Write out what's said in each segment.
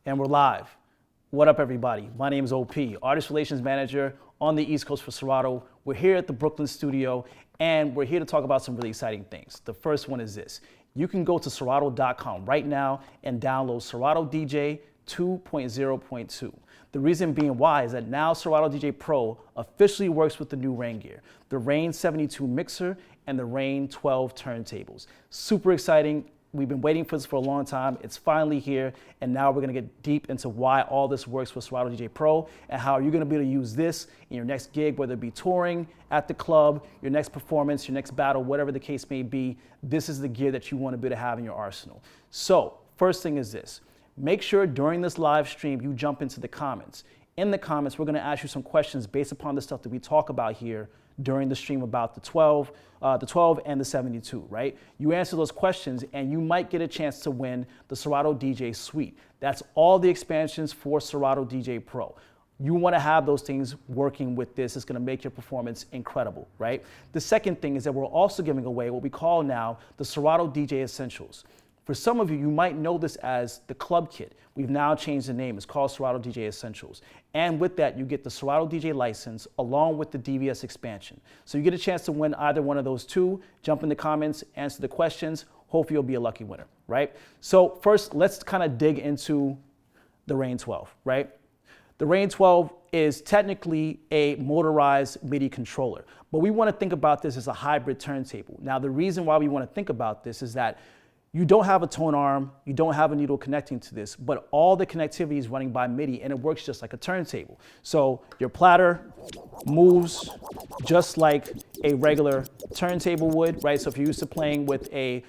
And we're live. What up, everybody? My name is OP, Artist Relations Manager on the East Coast for Serato. We're here at the Brooklyn studio, and we're here to talk about some really exciting things. The first one is this. You can go to Serato.com right now and download Serato DJ 2.0.2. The reason being why is that now Serato DJ Pro officially works with the new Rane gear, the Rane 72 mixer and the Rane 12 turntables. Super exciting. We've been waiting for this for a long time. It's finally here, and now we're gonna get deep into why all this works with Serato DJ Pro and how you're gonna be able to use this in your next gig, whether it be touring, at the club, your next performance, your next battle, whatever the case may be. This is the gear that you wanna be able to have in your arsenal. So, first thing is this. Make sure during this live stream you jump into the comments. In the comments, we're gonna ask you some questions based upon the stuff that we talk about here during the stream about the 12 and the 72, right? You answer those questions and you might get a chance to win the Serato DJ Suite. That's all the expansions for Serato DJ Pro. You wanna have those things working with this. It's gonna make your performance incredible, right? The second thing is that we're also giving away what we call now the Serato DJ Essentials. For some of you, you might know this as the Club Kit. We've now changed the name. It's called Serato DJ Essentials. And with that, you get the Serato DJ license along with the DVS expansion. So you get a chance to win either one of those two. Jump in the comments, answer the questions. Hopefully you'll be a lucky winner, right? So first, let's kind of dig into the Rane 12, right? The Rane 12 is technically a motorized MIDI controller, but we want to think about this as a hybrid turntable. Now, the reason why we want to think about this is that you don't have a tone arm, you don't have a needle connecting to this, but all the connectivity is running by MIDI and it works just like a turntable. So your platter moves just like a regular turntable would, right? So if you're used to playing with a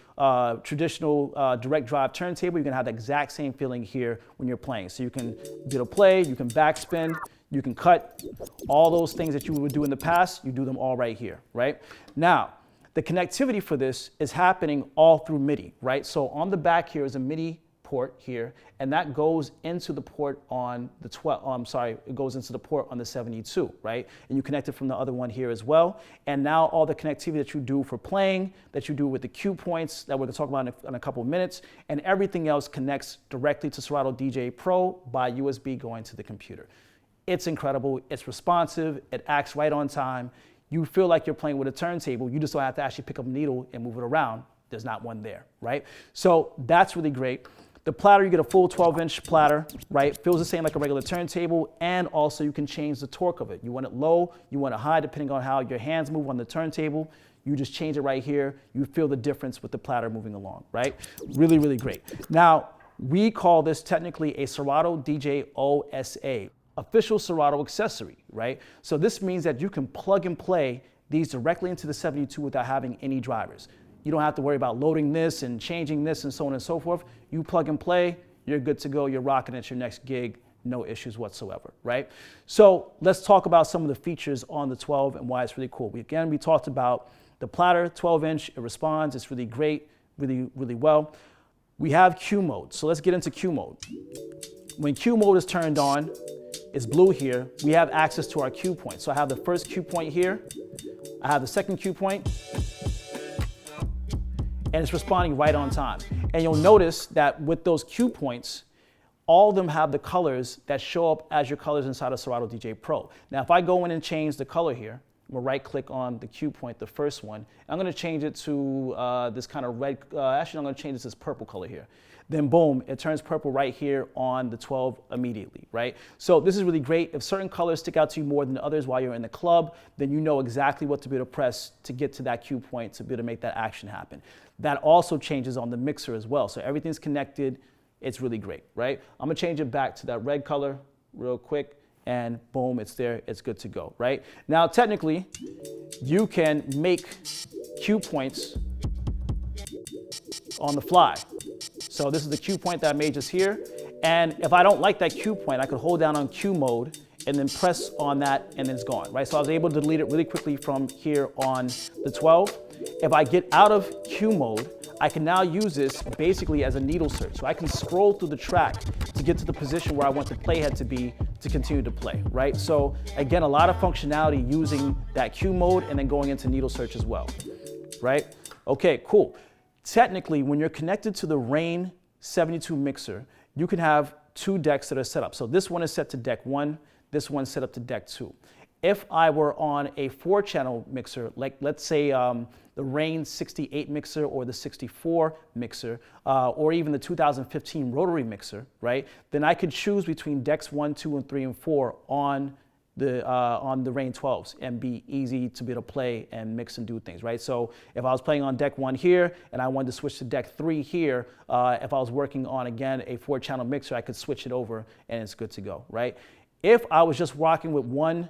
traditional direct drive turntable, you're gonna have the exact same feeling here when you're playing. So you can do a play, you can backspin, you can cut, all those things that you would do in the past, you do them all right here, right? Now, the connectivity for this is happening all through MIDI, right? So on the back here is a MIDI port here, and that goes into the port on the it goes into the port on the 72, right? And you connect it from the other one here as well. And now all the connectivity that you do for playing, that you do with the cue points that we're gonna talk about in a couple of minutes, and everything else connects directly to Serato DJ Pro by USB going to the computer. It's incredible, it's responsive, it acts right on time. You feel like you're playing with a turntable, you just don't have to actually pick up a needle and move it around. There's not one there, right? So that's really great. The platter, you get a full 12-inch platter, right? Feels the same like a regular turntable, and also you can change the torque of it. You want it low, you want it high, depending on how your hands move on the turntable. You just change it right here. You feel the difference with the platter moving along, right? Really, really great. Now, we call this technically a Serato DJ OSA. Official Serato accessory, right? So this means that you can plug and play these directly into the 72 without having any drivers. You don't have to worry about loading this and changing this and so on and so forth. You plug and play, you're good to go, you're rocking at your next gig, no issues whatsoever, right? So let's talk about some of the features on the 12 and why it's really cool. We talked about the platter, 12-inch, it responds, it's really great, really, really well. We have Q mode, so let's get into Q mode. When Q mode is turned on, it's blue here, we have access to our cue point. So I have the first cue point here, I have the second cue point, and it's responding right on time. And you'll notice that with those cue points, all of them have the colors that show up as your colors inside of Serato DJ Pro. Now, if I go in and change the color here, we'll right click on the cue point, the first one. I'm gonna change it to this kind of red, actually I'm gonna change this to this purple color here. Then boom, it turns purple right here on the 12 immediately, right? So this is really great. If certain colors stick out to you more than others while you're in the club, then you know exactly what to be able to press to get to that cue point to be able to make that action happen. That also changes on the mixer as well. So everything's connected, it's really great, right? I'm gonna change it back to that red color real quick, and boom, it's there, it's good to go, right? Now, technically, you can make cue points on the fly. So this is the cue point that I made just here. And if I don't like that cue point, I could hold down on cue mode and then press on that and it's gone, right? So I was able to delete it really quickly from here on the 12. If I get out of cue mode, I can now use this basically as a needle search. So I can scroll through the track to get to the position where I want the playhead to be to continue to play, right? So again, a lot of functionality using that cue mode and then going into needle search as well, right? Okay, cool. Technically, when you're connected to the Rane 72 mixer, you can have two decks that are set up. So this one is set to deck 1, this one's set up to deck 2. If I were on a 4-channel mixer, like let's say the Rane 68 mixer or the 64 mixer, or even the 2015 rotary mixer, right? Then I could choose between decks 1, 2, and 3, and 4 on the Rane 12s and be easy to be able to play and mix and do things, right? So if I was playing on deck 1 here and I wanted to switch to deck 3 here, if I was working on, again, a 4-channel mixer, I could switch it over and it's good to go, right? If I was just rocking with one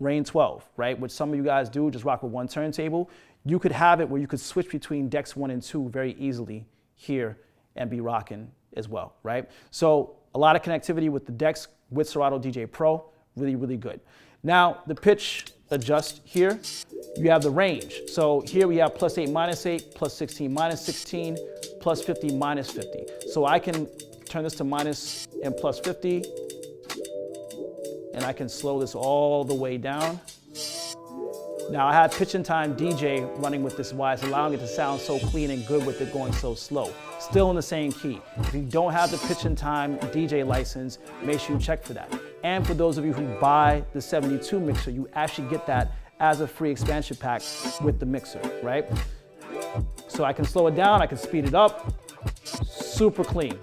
Rane 12, right, which some of you guys do, just rock with one turntable, you could have it where you could switch between decks 1 and 2 very easily here and be rocking as well, right? So a lot of connectivity with the decks with Serato DJ Pro, really, really good. Now, the pitch adjust here, you have the range. So here we have +8, -8, +16, -16, +50, -50. So I can turn this to minus and +50, and I can slow this all the way down. Now I have pitch and time DJ running with this, why it's allowing it to sound so clean and good with it going so slow. Still in the same key. If you don't have the pitch and time DJ license, make sure you check for that. And for those of you who buy the 72 mixer, you actually get that as a free expansion pack with the mixer, right? So I can slow it down, I can speed it up, super clean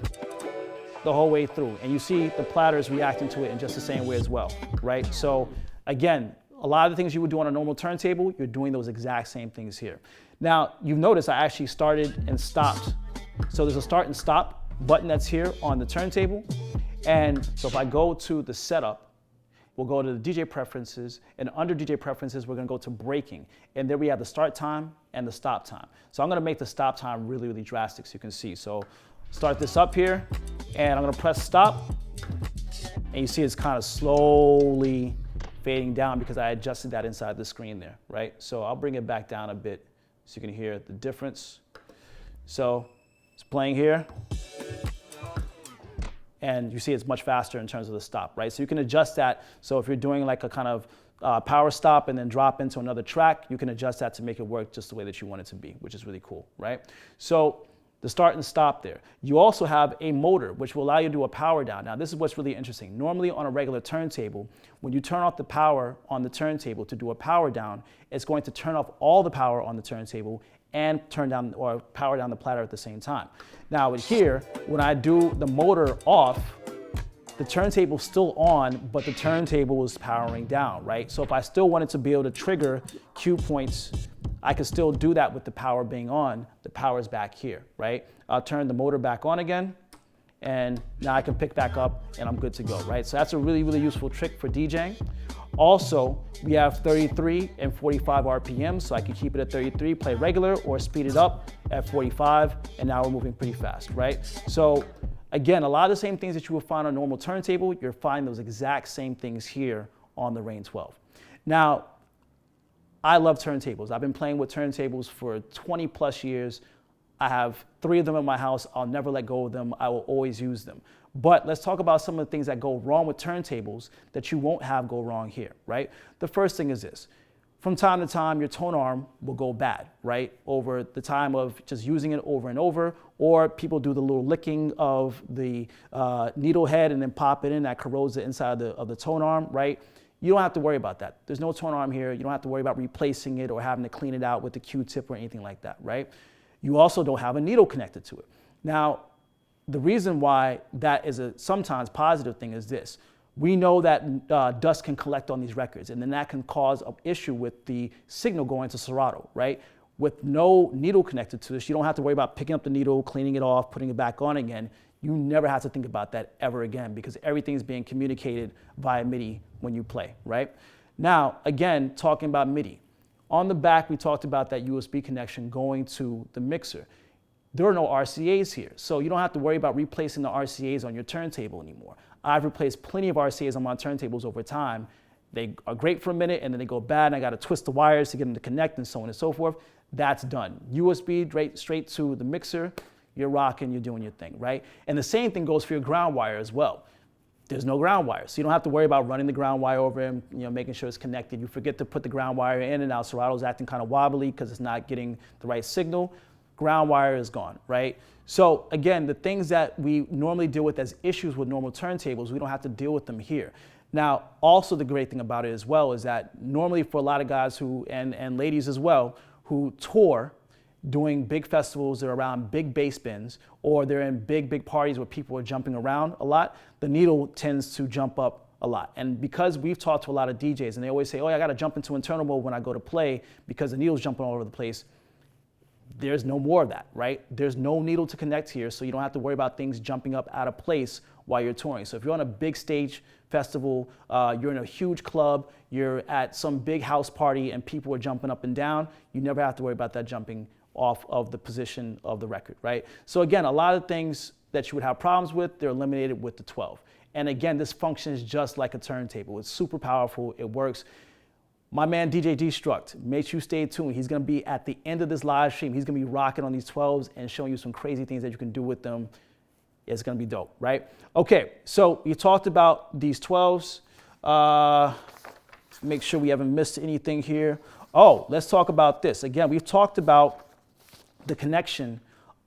the whole way through. And you see the platters reacting to it in just the same way as well, right? So again, a lot of the things you would do on a normal turntable, you're doing those exact same things here. Now, you've noticed I actually started and stopped. So there's a start and stop button that's here on the turntable. And so if I go to the setup, we'll go to the DJ preferences, and under DJ preferences, we're gonna go to breaking. And there we have the start time and the stop time. So I'm gonna make the stop time really, really drastic so you can see. So start this up here, and I'm gonna press stop. And you see it's kind of slowly fading down because I adjusted that inside the screen there, right? So I'll bring it back down a bit so you can hear the difference. So it's playing here, and you see it's much faster in terms of the stop, right? So you can adjust that. So if you're doing like a kind of power stop and then drop into another track, you can adjust that to make it work just the way that you want it to be, which is really cool, right? So the start and stop there. You also have a motor, which will allow you to do a power down. Now, this is what's really interesting. Normally on a regular turntable, when you turn off the power on the turntable to do a power down, it's going to turn off all the power on the turntable and turn down or power down the platter at the same time. Now with here, when I do the motor off, the turntable's still on, but the turntable is powering down, right? So if I still wanted to be able to trigger cue points, I can still do that with the power being on. The power's back here, right? I'll turn the motor back on again, and now I can pick back up and I'm good to go, right? So that's a really, really useful trick for DJing. Also, we have 33 and 45 RPM, so I can keep it at 33, play regular, or speed it up at 45, and now we're moving pretty fast, right? So again, a lot of the same things that you will find on a normal turntable, you'll find those exact same things here on the Rane 12. Now, I love turntables. I've been playing with turntables for 20 plus years. I have 3 of them in my house. I'll never let go of them. I will always use them. But let's talk about some of the things that go wrong with turntables that you won't have go wrong here, right? The first thing is this. From time to time, your tone arm will go bad, right? Over the time of just using it over and over, or people do the little licking of the needle head and then pop it in, that corrodes the inside of the tone arm, right? You don't have to worry about that. There's no tone arm here. You don't have to worry about replacing it or having to clean it out with the Q-tip or anything like that, right? You also don't have a needle connected to it. Now, the reason why that is a sometimes positive thing is this. We know that dust can collect on these records, and then that can cause an issue with the signal going to Serato, right? With no needle connected to this, you don't have to worry about picking up the needle, cleaning it off, putting it back on again. You never have to think about that ever again because everything's being communicated via MIDI when you play, right? Now, again, talking about MIDI. On the back, we talked about that USB connection going to the mixer. There are no RCAs here, so you don't have to worry about replacing the RCAs on your turntable anymore. I've replaced plenty of RCAs on my turntables over time. They are great for a minute, and then they go bad, and I gotta twist the wires to get them to connect and so on and so forth. That's done. USB straight to the mixer, you're rocking, you're doing your thing, right? And the same thing goes for your ground wire as well. There's no ground wire, so you don't have to worry about running the ground wire over and making sure it's connected. You forget to put the ground wire in and now Serato's acting kind of wobbly because it's not getting the right signal. ground wire is gone, right? So again, the things that we normally deal with as issues with normal turntables, we don't have to deal with them here. Now, also the great thing about it as well is that normally for a lot of guys who, and ladies as well, who tour doing big festivals, they're around big bass bins, or they're in big parties where people are jumping around a lot, the needle tends to jump up a lot. And because we've talked to a lot of DJs and they always say, oh, I gotta jump into internal mode when I go to play because the needle's jumping all over the place. There's no more of that, right? There's no needle to connect here, so you don't have to worry about things jumping up out of place while you're touring. So if you're on a big stage festival, you're in a huge club, you're at some big house party and people are jumping up and down, you never have to worry about that jumping off of the position of the record, right? So again, a lot of things that you would have problems with, they're eliminated with the 12. And again, this functions just like a turntable. It's super powerful, it works. My man DJ D-Struct, make sure you stay tuned. He's gonna be at the end of this live stream. He's gonna be rocking on these 12s and showing you some crazy things that you can do with them. It's gonna be dope, right? Okay, so we talked about these 12s. Make sure we haven't missed anything here. Oh, let's talk about this. Again, we've talked about the connection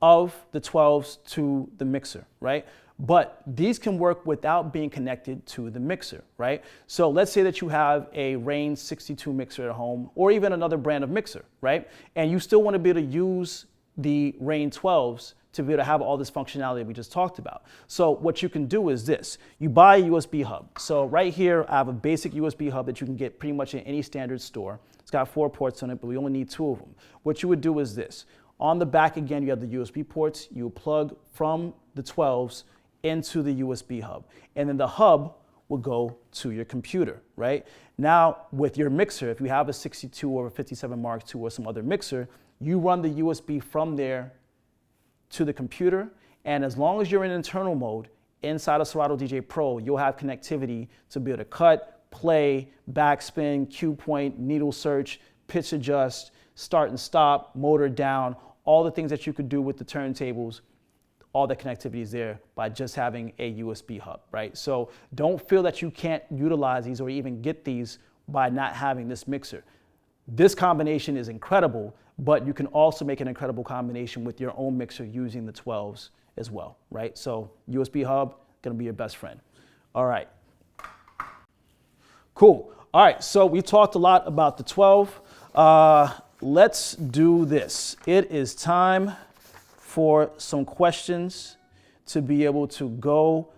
of the 12s to the mixer, right? But these can work without being connected to the mixer, right? So let's say that you have a Rane 62 mixer at home, or even another brand of mixer, right? And you still want to be able to use the Rane 12s to be able to have all this functionality we just talked about. So what you can do is this. You buy a USB hub. So right here, I have a basic USB hub that you can get pretty much in any standard store. It's got 4 ports on it, but we only need 2 of them. What you would do is this. On the back, again, you have the USB ports. You plug from the 12s into the USB hub. And then the hub will go to your computer, right? Now, with your mixer, if you have a 62 or a 57 Mark II or some other mixer, you run the USB from there to the computer. And as long as you're in internal mode inside of Serato DJ Pro, you'll have connectivity to be able to cut, play, backspin, cue point, needle search, pitch adjust, start and stop, motor down, all the things that you could do with the turntables. All the connectivity is there by just having a USB hub, right? So don't feel that you can't utilize these or even get these by not having this mixer. This combination is incredible, but you can also make an incredible combination with your own mixer using the 12s as well, right? So USB hub, gonna be your best friend. All right, cool. All right, so we talked a lot about the 12. Let's do this. It is time for some questions to be able to go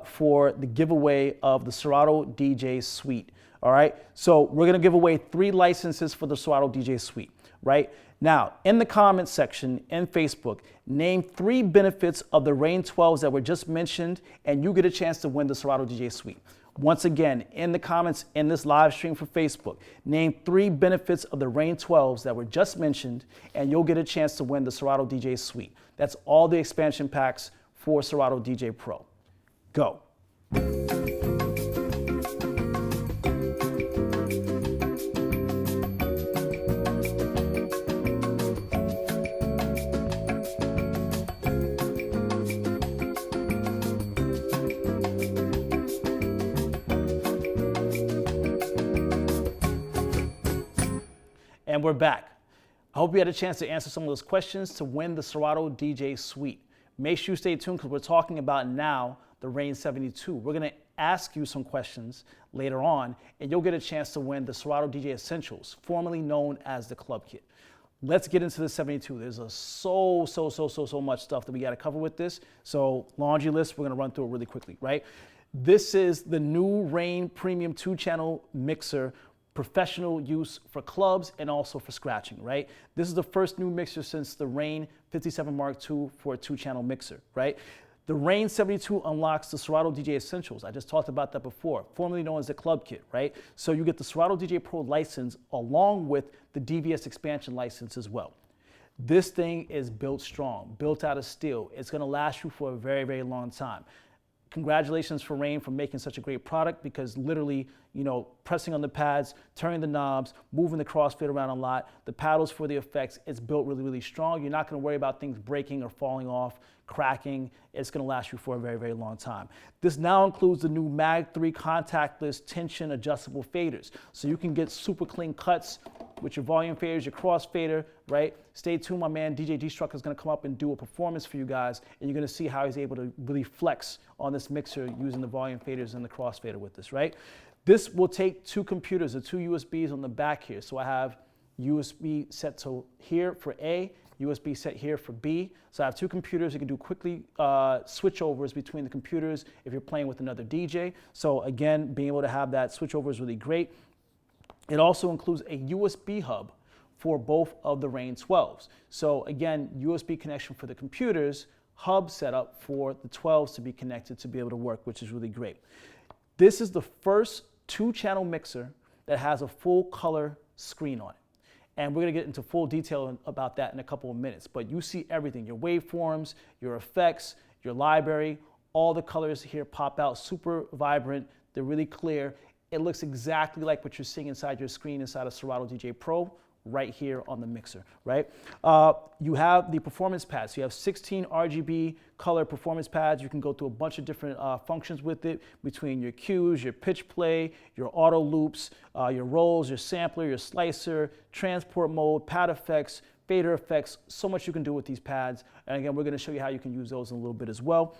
for the giveaway of the Serato DJ Suite. All right, so we're gonna give away 3 licenses for the Serato DJ Suite, right? Now, in the comments section in Facebook, name 3 benefits of the Rane 12s that were just mentioned, and you get a chance to win the Serato DJ Suite. Once again, in the comments in this live stream for Facebook, name 3 benefits of the Rane 12s that were just mentioned, and you'll get a chance to win the Serato DJ Suite. That's all the expansion packs for Serato DJ Pro. Go. And we're back. I hope you had a chance to answer some of those questions to win the Serato DJ Suite. Make sure you stay tuned because we're talking about now the Rane 72. We're gonna ask you some questions later on and you'll get a chance to win the Serato DJ Essentials, formerly known as the Club Kit. Let's get into the 72. There's so much stuff that we gotta cover with this. So laundry list, we're gonna run through it really quickly, right? This is the new Rane Premium 2-channel mixer, professional use for clubs and also for scratching, right? This is the first new mixer since the Rane 57 Mark II for a 2-channel mixer, right? The Rane 72 unlocks the Serato DJ Essentials. I just talked about that before, formerly known as the Club Kit, right? So you get the Serato DJ Pro license along with the DVS expansion license as well. This thing is built strong, built out of steel. It's gonna last you for a very long time. Congratulations for Rane for making such a great product because literally, you know, pressing on the pads, turning the knobs, moving the crossfit around a lot, the paddles for the effects, it's built really strong. You're not gonna worry about things breaking or falling off, cracking. It's gonna last you for a very long time. This now includes the new Mag 3 contactless tension adjustable faders. So you can get super clean cuts with your volume faders, your crossfader, right? Stay tuned, my man DJ D-Struct is gonna come up and do a performance for you guys, and you're gonna see how he's able to really flex on this mixer using the volume faders and the crossfader with this, right? This will take two computers, the two USBs on the back here. So I have USB set to here for A, USB set here for B. So I have two computers. You can do quickly switchovers between the computers if you're playing with another DJ. So again, being able to have that switchover is really great. It also includes a USB hub for both of the Rane 12s. So again, USB connection for the computers, hub setup for the 12s to be connected to be able to work, which is really great. This is the first two-channel mixer that has a full color screen on it. And we're gonna get into full detail about that in a couple of minutes. But you see everything, your waveforms, your effects, your library, all the colors here pop out, super vibrant, they're really clear. It looks exactly like what you're seeing inside your screen inside of Serato DJ Pro, right here on the mixer, right? You have the performance pads. So you have 16 RGB color performance pads. You can go through a bunch of different functions with it, between your cues, your pitch play, your auto loops, your rolls, your sampler, your slicer, transport mode, pad effects, fader effects. So much you can do with these pads. And again, we're gonna show you how you can use those in a little bit as well.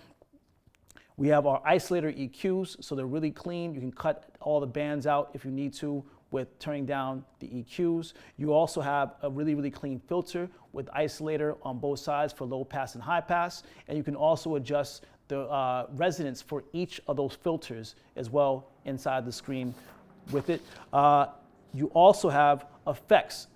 We have our isolator EQs, so they're really clean. You can cut all the bands out if you need to with turning down the EQs. You also have a really, really clean filter with isolator on both sides for low pass and high pass. And you can also adjust the resonance for each of those filters as well inside the screen with it. You also have effects.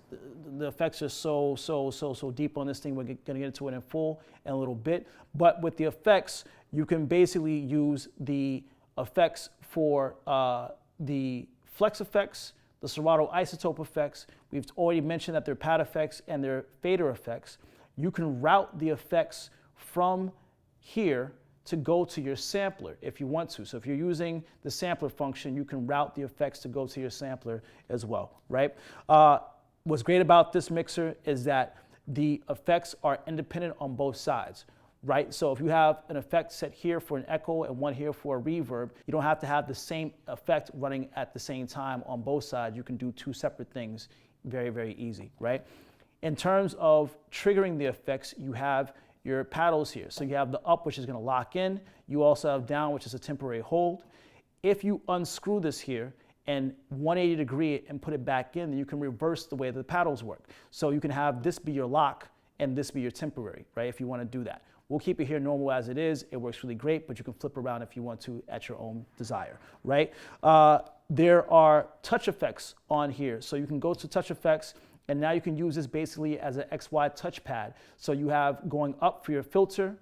The effects are so deep on this thing. We're gonna get into it in full in a little bit. But with the effects, you can basically use the effects for the flex effects, the Serato isotope effects. We've already mentioned that they're pad effects and they're fader effects. You can route the effects from here to go to your sampler if you want to. So if you're using the sampler function, you can route the effects to go to your sampler as well, right? What's great about this mixer is that the effects are independent on both sides, right? So if you have an effect set here for an echo and one here for a reverb, you don't have to have the same effect running at the same time on both sides. You can do two separate things very, very easy, right? In terms of triggering the effects, you have your paddles here. So you have the up, which is gonna lock in. You also have down, which is a temporary hold. If you unscrew this here and 180 degree it and put it back in, then you can reverse the way the paddles work. So you can have this be your lock and this be your temporary, right? If you wanna do that. We'll keep it here normal as it is. It works really great, but you can flip around if you want to at your own desire, right? There are touch effects on here. So you can go to touch effects, and now you can use this basically as an XY touchpad. So you have going up for your filter,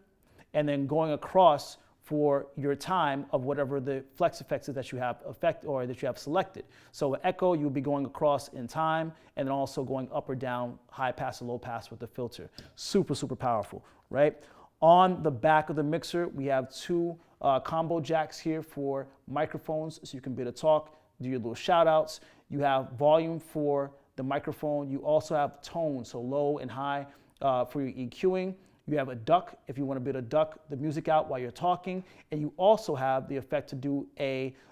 and then going across for your time of whatever the flex effects is that you have that you have selected. So with echo, you'll be going across in time, and then also going up or down, high pass and low pass with the filter. Super, super powerful, right? On the back of the mixer, we have two combo jacks here for microphones, so you can be able to talk, do your little shout outs. You have volume for the microphone. You also have tone, so low and high for your EQing. You have a duck if you want to be able to duck the music out while you're talking. And you also have the effect to do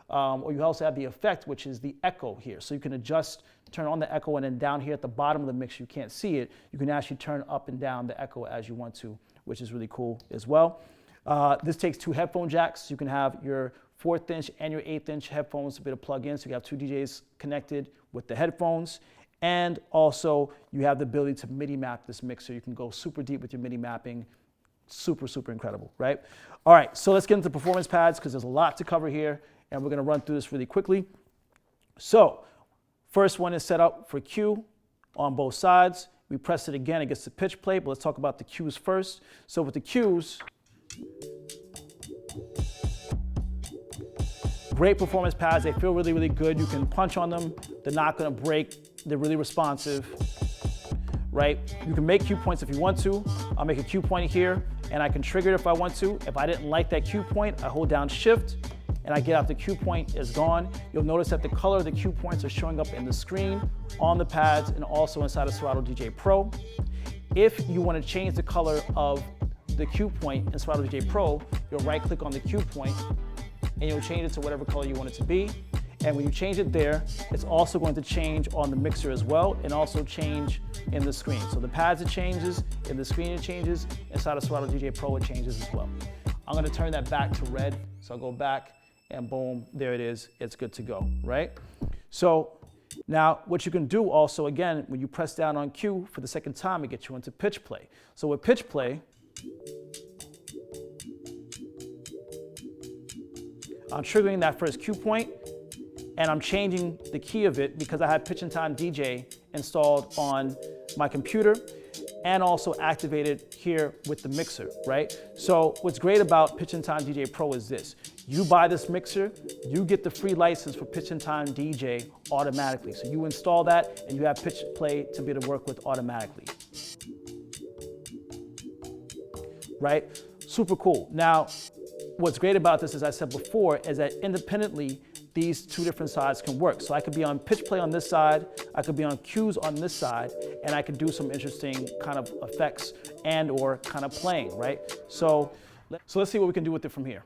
or you also have the effect, which is the echo here. So you can adjust, turn on the echo, and then down here at the bottom of the mix, you can't see it. You can actually turn up and down the echo as you want to, which is really cool as well. This takes two headphone jacks. You can have your 4th inch and your 8th inch headphones to be able to plug in. So you have two DJs connected with the headphones. And also you have the ability to MIDI map this mixer. You can go super deep with your MIDI mapping. Super, super incredible, right? All right, so let's get into performance pads because there's a lot to cover here, and we're gonna run through this really quickly. So first one is set up for Q on both sides. We press it again, it gets the pitch play, but let's talk about the cues first. So with the cues, great performance pads. They feel really, really good. You can punch on them. They're not gonna break. They're really responsive, right? You can make cue points if you want to. I'll make a cue point here, and I can trigger it if I want to. If I didn't like that cue point, I hold down Shift, and I get out the cue point is gone. You'll notice that the color of the cue points are showing up in the screen, on the pads, and also inside of Serato DJ Pro. If you want to change the color of the cue point in Serato DJ Pro, you'll right-click on the cue point, and you'll change it to whatever color you want it to be. And when you change it there, it's also going to change on the mixer as well, and also change in the screen. So the pads, it changes, in the screen it changes, inside of Serato DJ Pro it changes as well. I'm gonna turn that back to red. So I'll go back and boom, there it is, it's good to go, right? So now what you can do also, again, when you press down on Q for the second time, it gets you into pitch play. So with pitch play, I'm triggering that first cue point, and I'm changing the key of it because I have Pitch and Time DJ installed on my computer and also activated here with the mixer, right? So what's great about Pitch and Time DJ Pro is this. You buy this mixer, you get the free license for Pitch and Time DJ automatically. So you install that and you have pitch play to be able to work with automatically. Right? Super cool. Now, what's great about this, as I said before, is that independently, these two different sides can work. So I could be on pitch play on this side, I could be on cues on this side, and I could do some interesting kind of effects and or kind of playing, right? So let's see what we can do with it from here.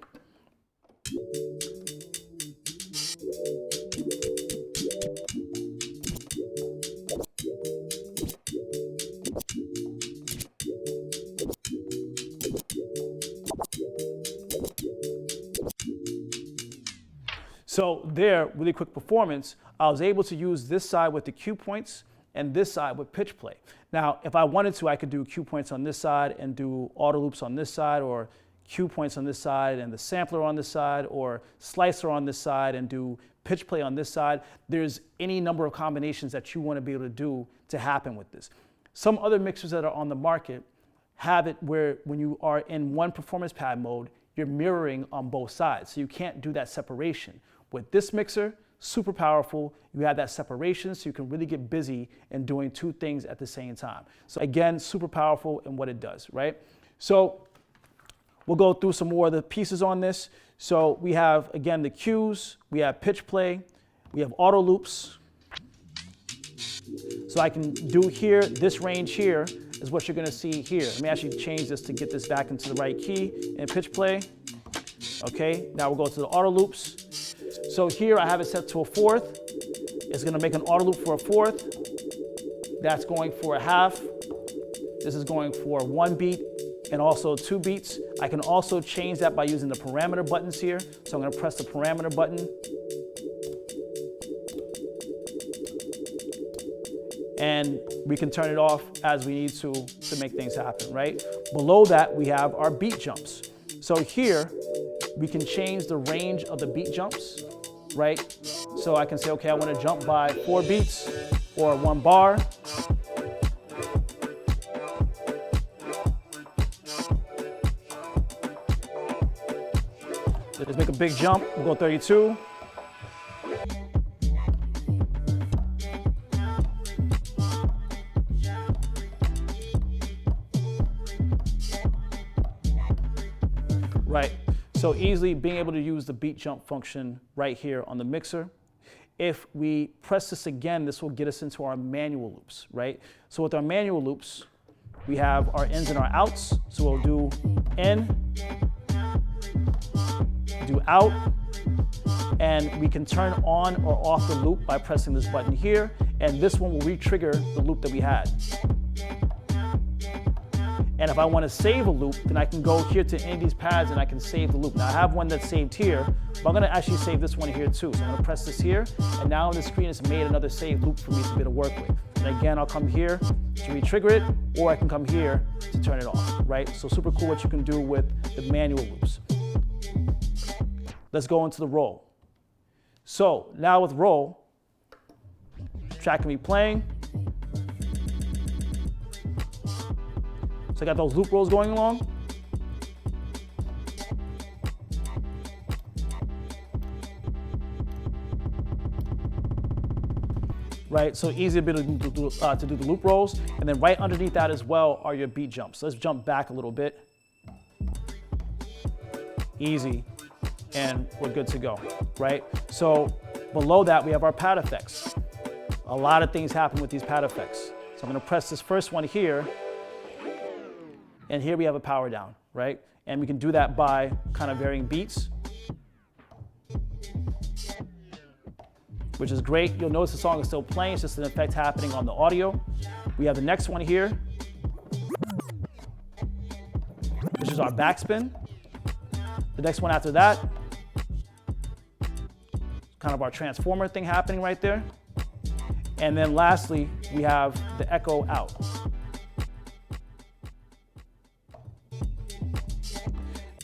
So there, really quick performance, I was able to use this side with the cue points and this side with pitch play. Now, if I wanted to, I could do cue points on this side and do auto loops on this side, or cue points on this side and the sampler on this side, or slicer on this side and do pitch play on this side. There's any number of combinations that you want to be able to do to happen with this. Some other mixers that are on the market have it where when you are in one performance pad mode, you're mirroring on both sides. So you can't do that separation. With this mixer, super powerful, you have that separation so you can really get busy in doing two things at the same time. So again, super powerful in what it does, right? So we'll go through some more of the pieces on this. So we have, again, the cues, we have pitch play, we have auto loops. So I can do here, this range here is what you're gonna see here. Let me actually change this to get this back into the right key in pitch play. Okay, now we'll go to the auto loops. So here I have it set to a fourth. It's gonna make an auto loop for a fourth. That's going for a half. This is going for 1 beat and also 2 beats. I can also change that by using the parameter buttons here. So I'm gonna press the parameter button. And we can turn it off as we need to make things happen, right? Below that, we have our beat jumps. So here, we can change the range of the beat jumps, right? So I can say, okay, I want to jump by 4 beats or 1 bar. Let's make a big jump. We'll go 32. Right. So easily being able to use the beat jump function right here on the mixer. If we press this again, this will get us into our manual loops, right? So with our manual loops, we have our ins and our outs. So we'll do in, do out, and we can turn on or off the loop by pressing this button here, and this one will re-trigger the loop that we had. And if I want to save a loop, then I can go here to any of these pads and I can save the loop. Now I have one that's saved here, but I'm going to actually save this one here too. So I'm going to press this here, and now on the screen it's made another save loop for me to be able to work with. And again, I'll come here to re-trigger it, or I can come here to turn it off, right? So super cool what you can do with the manual loops. Let's go into the roll. So now with roll, track can be playing. So I got those loop rolls going along. Right, so easy to be able to do the loop rolls. And then right underneath that as well are your beat jumps. So let's jump back a little bit. Easy, and we're good to go, right? So below that we have our pad effects. A lot of things happen with these pad effects. So I'm gonna press this first one here, and here we have a power down, right? And we can do that by kind of varying beats. which is great. You'll notice the song is still playing, it's just an effect happening on the audio. We have the next one here, which is our backspin. The next one after that, kind of our transformer thing happening right there. And then lastly, we have the echo out.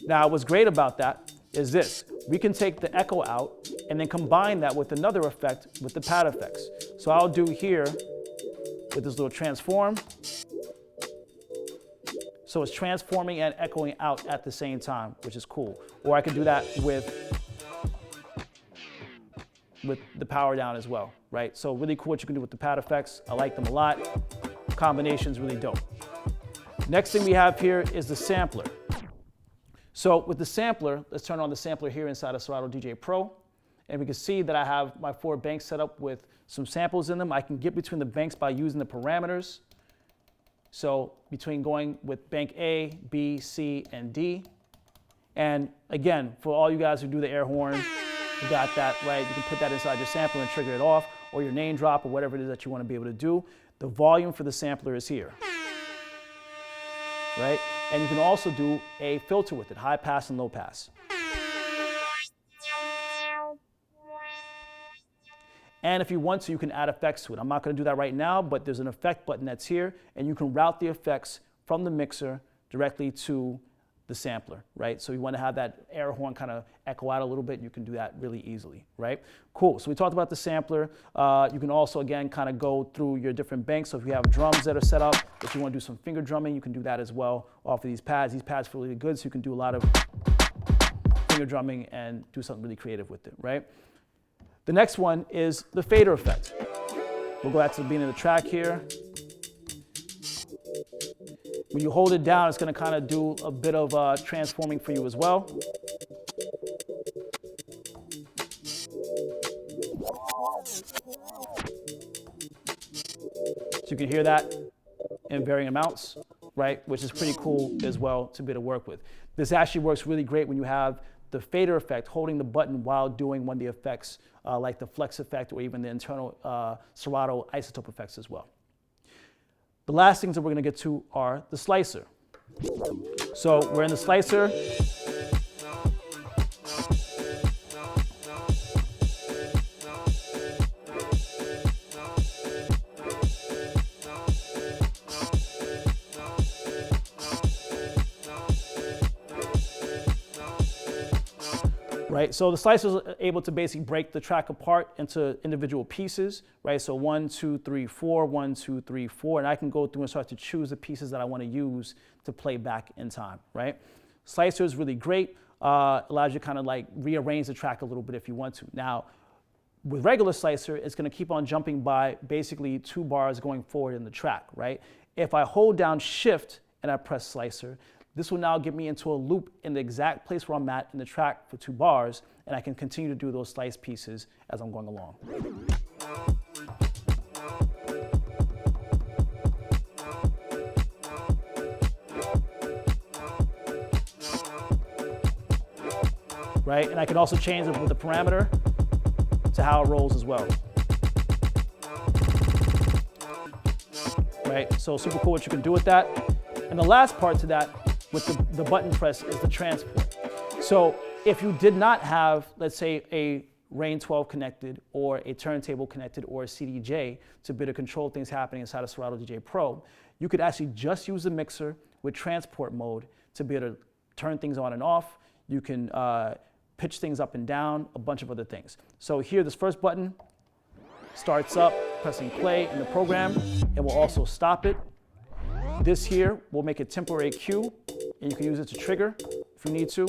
Now, what's great about that is this. We can take the echo out and then combine that with another effect with the pad effects. So I'll do here with this little transform. So it's transforming and echoing out at the same time, which is cool. Or I could do that with the power down as well, right? So really cool what you can do with the pad effects. I like them a lot. Combination's really dope. Next thing we have here is the sampler. So with the sampler, let's turn on the sampler here inside of Serato DJ Pro. And we can see that I have my 4 banks set up with some samples in them. I can get between the banks by using the parameters. So between going with bank A, B, C, and D. And again, for all you guys who do the air horn, you got that, right? You can put that inside your sampler and trigger it off, or your name drop, or whatever it is that you want to be able to do. The volume for the sampler is here, right? And you can also do a filter with it, high pass and low pass. And if you want to, you can add effects to it. I'm not going to do that right now, but there's an effect button that's here, and you can route the effects from the mixer directly to the sampler, right? So you want to have that air horn kind of echo out a little bit, you can do that really easily, right? Cool, so we talked about the sampler. You can also, again, kind of go through your different banks. So if you have drums that are set up, if you want to do some finger drumming, you can do that as well off of these pads. These pads feel really good, so you can do a lot of finger drumming and do something really creative with it, right? The next one is the fader effect. We'll go back to the beginning of the track here. When you hold it down, it's going to kind of do a bit of transforming for you as well. So you can hear that in varying amounts, right? Which is pretty cool as well to be able to work with. This actually works really great when you have the fader effect holding the button while doing one of the effects like the flex effect or even the internal Serato isotope effects as well. The last things that we're going to get to are the slicer. So we're in the slicer. Right, so the slicer is able to basically break the track apart into individual pieces, right? So 1, 2, 3, 4, 1, 2, 3, 4, and I can go through and start to choose the pieces that I want to use to play back in time, right? Slicer is really great, allows you to kind of like rearrange the track a little bit if you want to. Now, with regular slicer, it's going to keep on jumping by basically 2 bars going forward in the track, right? If I hold down Shift and I press slicer, this will now get me into a loop in the exact place where I'm at in the track for 2 bars, and I can continue to do those slice pieces as I'm going along. Right, and I can also change it with the parameter to how it rolls as well. Right, so super cool what you can do with that. And the last part to that with the button press is the transport. So if you did not have, let's say, a Rane 12 connected or a turntable connected or a CDJ to be able to control things happening inside of Serato DJ Pro, you could actually just use the mixer with transport mode to be able to turn things on and off. You can pitch things up and down, a bunch of other things. So here, this first button starts up, pressing play in the program. It will also stop it. This here will make a temporary cue, and you can use it to trigger if you need to.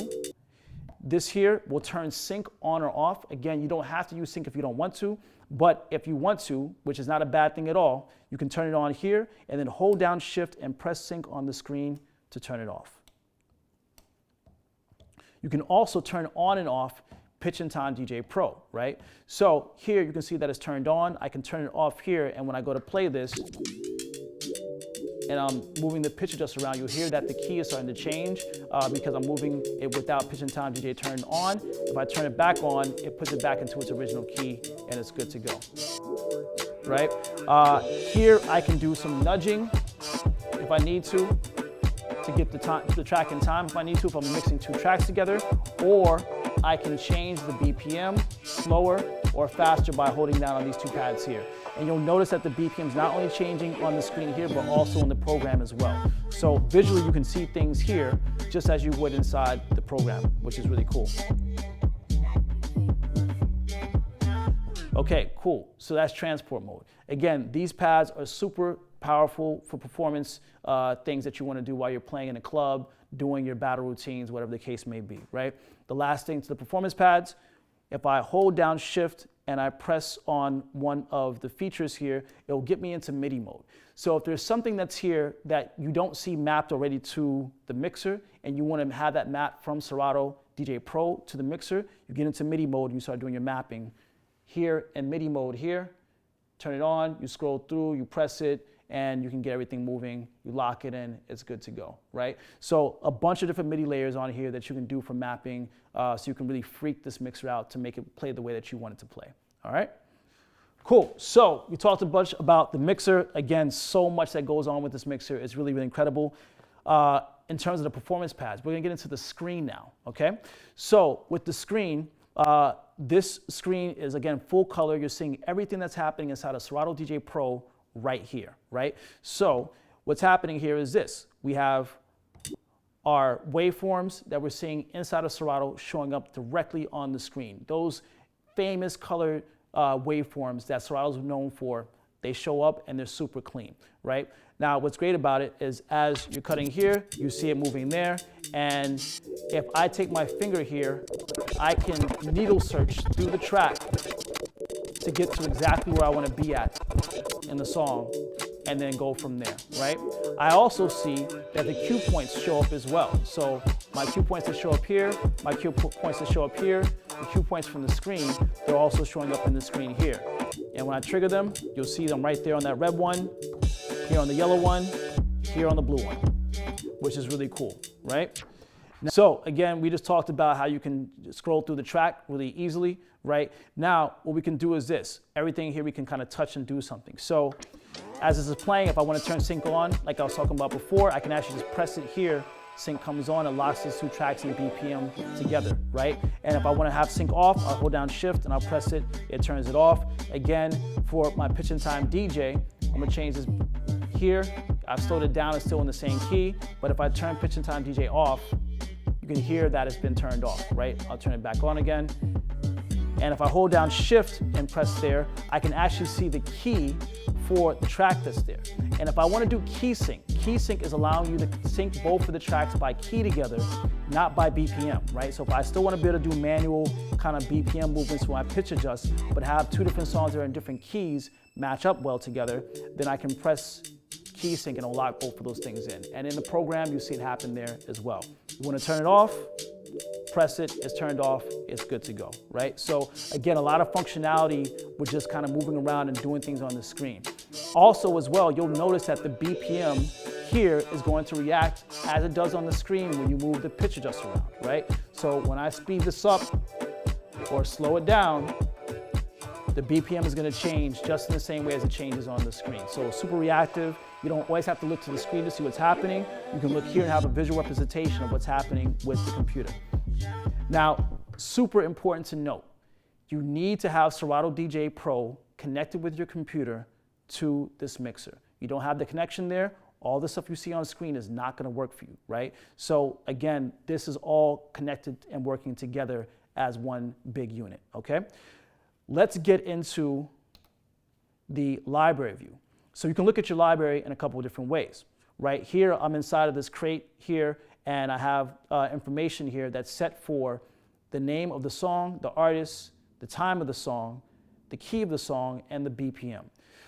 This here will turn sync on or off. Again, you don't have to use sync if you don't want to, but if you want to, which is not a bad thing at all, you can turn it on here and then hold down Shift and press sync on the screen to turn it off. You can also turn on and off Pitch and Time DJ Pro, right? So here you can see that it's turned on. I can turn it off here, and when I go to play this, and I'm moving the pitch adjuster around, you'll hear that the key is starting to change because I'm moving it without pitch and time DJ turned on. If I turn it back on, it puts it back into its original key and it's good to go, right? Here I can do some nudging if I need to get the track in time if I need to, if I'm mixing two tracks together, or I can change the BPM slower or faster by holding down on these two pads here. And you'll notice that the BPM is not only changing on the screen here, but also in the program as well. So visually you can see things here just as you would inside the program, which is really cool. Okay, cool. So that's transport mode. Again, these pads are super powerful for performance things that you want to do while you're playing in a club, doing your battle routines, whatever the case may be, right? The last thing to the performance pads, if I hold down shift and I press on one of the features here, it'll get me into MIDI mode. So if there's something that's here that you don't see mapped already to the mixer and you want to have that map from Serato DJ Pro to the mixer, you get into MIDI mode and you start doing your mapping. Here in MIDI mode here, turn it on, you scroll through, you press it, and you can get everything moving, you lock it in, it's good to go, right? So a bunch of different MIDI layers on here that you can do for mapping, so you can really freak this mixer out to make it play the way that you want it to play, all right? Cool, so we talked a bunch about the mixer. Again, so much that goes on with this mixer, it's really, really incredible. In terms of the performance pads, we're gonna get into the screen now, okay? So with the screen, this screen is, again, full color. You're seeing everything that's happening inside of Serato DJ Pro right here, right? So what's happening here is this. We have our waveforms that we're seeing inside of Serato showing up directly on the screen. Those famous colored waveforms that Serato's known for, they show up and they're super clean, right? Now, what's great about it is as you're cutting here, you see it moving there. And if I take my finger here, I can needle search through the track to get to exactly where I want to be at in the song and then go from there, right? I also see that the cue points show up as well. So my cue points that show up here, my cue points that show up here, the cue points from the screen, they're also showing up in the screen here. And when I trigger them, you'll see them right there on that red one, here on the yellow one, here on the blue one, which is really cool, right? So again, we just talked about how you can scroll through the track really easily, right? Now, what we can do is this. Everything here we can kind of touch and do something. So as this is playing, if I want to turn sync on, like I was talking about before, I can actually just press it here. Sync comes on and locks these two tracks in BPM together, right? And if I want to have sync off, I'll hold down shift and I'll press it, it turns it off. Again, for my pitch and time DJ, I'm gonna change this here. I've slowed it down, it's still in the same key, but if I turn pitch and time DJ off, you can hear that it's been turned off, right? I'll turn it back on again. And if I hold down shift and press there, I can actually see the key for the track that's there. And if I want to do key sync is allowing you to sync both of the tracks by key together, not by BPM, right? So if I still want to be able to do manual kind of BPM movements where I pitch adjust, but have two different songs that are in different keys match up well together, then I can press key sync and it'll lock both of those things in. And in the program, you see it happen there as well. You want to turn it off, press it, it's turned off, it's good to go, right? So again, a lot of functionality with just kind of moving around and doing things on the screen. Also as well, you'll notice that the BPM here is going to react as it does on the screen when you move the pitch adjuster around, right? So when I speed this up or slow it down, the BPM is going to change just in the same way as it changes on the screen. So super reactive. You don't always have to look to the screen to see what's happening. You can look here and have a visual representation of what's happening with the computer. Now, super important to note, you need to have Serato DJ Pro connected with your computer to this mixer. You don't have the connection there, all the stuff you see on screen is not going to work for you, right? So again, this is all connected and working together as one big unit, okay? Let's get into the library view. So you can look at your library in a couple of different ways. Right here, I'm inside of this crate here, and I have information here that's set for the name of the song, the artist, the time of the song, the key of the song, and the BPM.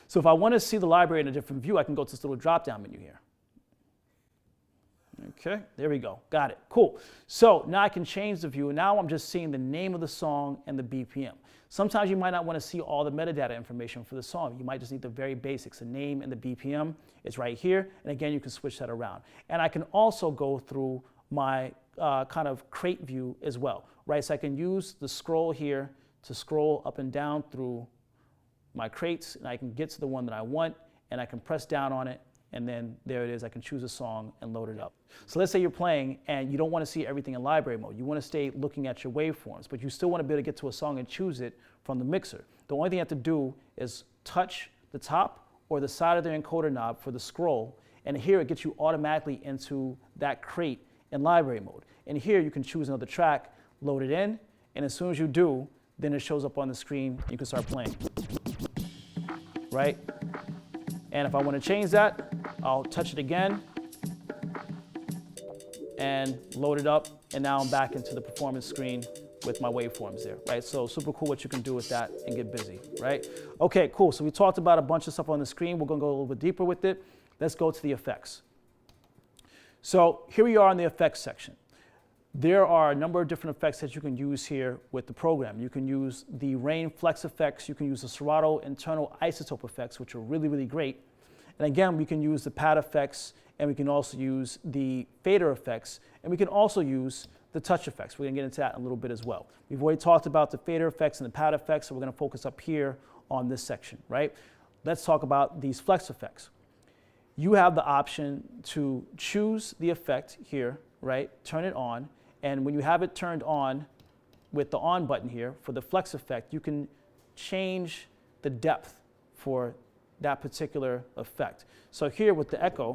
So if I want to see the library in a different view, I can go to this little drop-down menu here. Okay, there we go. Got it. Cool. So now I can change the view. Now I'm just seeing the name of the song and the BPM. Sometimes you might not want to see all the metadata information for the song. You might just need the very basics, the name and the BPM. It's right here. And again, you can switch that around. And I can also go through my kind of crate view as well, right? So I can use the scroll here to scroll up and down through my crates, and I can get to the one that I want, and I can press down on it, and then there it is. I can choose a song and load it up. So let's say you're playing and you don't want to see everything in library mode. You want to stay looking at your waveforms, but you still want to be able to get to a song and choose it from the mixer. The only thing you have to do is touch the top or the side of the encoder knob for the scroll, and here it gets you automatically into that crate in library mode. And here you can choose another track, load it in, and as soon as you do, then it shows up on the screen and you can start playing, right? And if I want to change that, I'll touch it again and load it up, and now I'm back into the performance screen with my waveforms there, right? So super cool what you can do with that and get busy, right? Okay, cool. So we talked about a bunch of stuff on the screen. We're gonna go a little bit deeper with it. Let's go to the effects. So here we are in the effects section. There are a number of different effects that you can use here with the program. You can use the Rane flex effects. You can use the Serato internal isotope effects, which are really, really great. And again, we can use the pad effects, and we can also use the fader effects, and we can also use the touch effects. We're gonna get into that in a little bit as well. We've already talked about the fader effects and the pad effects, so we're gonna focus up here on this section, right? Let's talk about these flex effects. You have the option to choose the effect here, right? Turn it on, and when you have it turned on with the on button here for the flex effect, you can change the depth for that particular effect. So here with the echo,